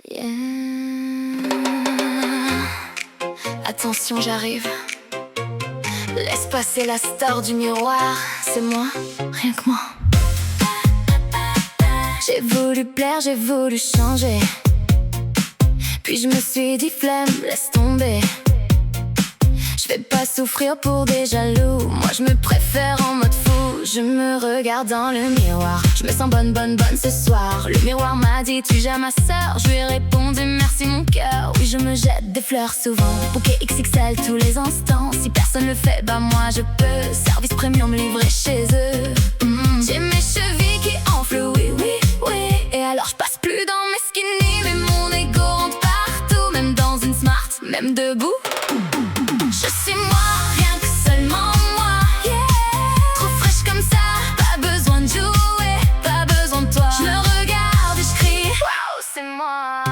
Yeah. Attention, j'arrive. Laisse passer la star du miroir. C'est moi, rien que moi. J'ai voulu plaire, j'ai voulu changer. Puis je me suis dit flemme, laisse tomber. Je vais pas souffrir pour des jaloux. Moi je me préfère en mode fou. Je me regarde dans le miroir. Je me sens bonne ce soir. Le miroir m'a dit tu j'aime ma sœur. Je lui ai répondu merci mon cœur. Oui je me jette des fleurs souvent. Bouquet XXL tous les instants. Si personne le fait bah moi je peux. Service premium livré chez eux. J'ai mes chevilles qui enflent, oui. Et alors je passe plus dans mes skinny. Mais mon ego rentre partout. Même dans une smart, même debout. Je suis moi, rien que seulement moi, yeah. Trop fraîche comme ça, pas besoin de jouer, pas besoin de toi. Je me regarde et je crie, waouh, c'est moi.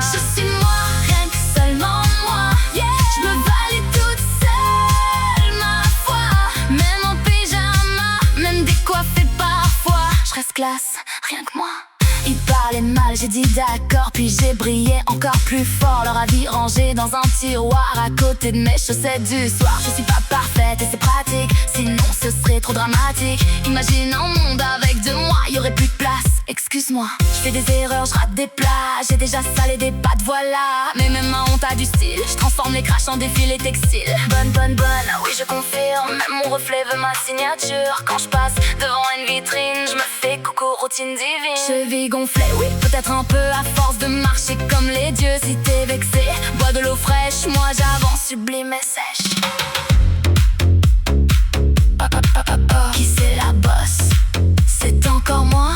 Je suis moi, rien que seulement moi, yeah. Je me valide toute seule, ma foi. Même en pyjama, même décoiffée parfois. Je reste classe, rien que moi. Ils parlaient mal, j'ai dit d'accord, puis j'ai brillé encore plus fort. Leur avis rangé dans un tiroir à côté de mes chaussettes du soir. Je suis pas parfaite et c'est pratique, sinon ce serait trop dramatique. Imagine un monde avec de moi, y'aurait plus de place. Excuse-moi, je fais des erreurs, je rate des plats. J'ai déjà salé des pâtes, voilà. Mais même ma honte a du style. Je transforme les crashs en défilés textiles. Bonne, oui je confirme. Même mon reflet veut ma signature. Quand je passe devant une vitrine, je me fais coucou, routine divine. Cheville gonflée, oui, peut-être un peu à force de marcher comme les dieux. Si t'es vexé, bois de l'eau fraîche. Moi j'avance, sublime et sèche. Qui c'est la bosse? C'est encore moi?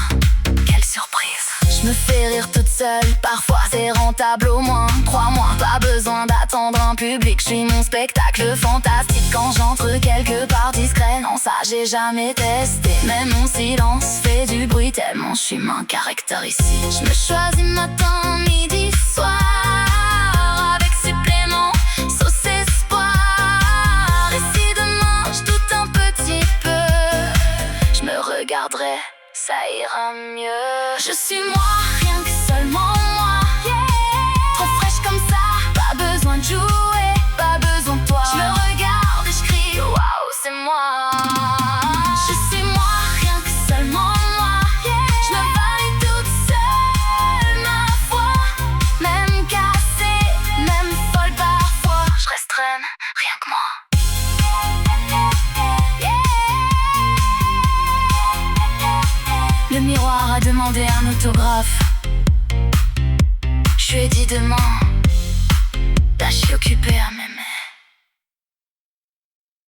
Quelle surprise! Je me fais rire toute seule, parfois c'est rentable au moins. Crois-moi, pas besoin d'attendre un public. Je suis mon spectacle fantastique quand j'entre quelque part discret. Non, ça j'ai jamais testé. Mais mon silence fait du bruit tellement je suis mon caractère ici. Je me choisis matin, midi, soir. Avec supplément, sauce espoir. Et si demain je doute un petit peu, je me regarderai, ça ira mieux. Je suis moi, rien que seulement moi, yeah. Trop fraîche comme ça, pas besoin de jouer, pas besoin de toi. Je me regarde et je crie, waouh, c'est moi. Je suis moi, rien que seulement moi, yeah. Je me valide toute seule, ma foi. Même cassée, même folle parfois. Je reste reine, rien que moi. Le miroir a demandé un autographe. Je lui ai dit demain.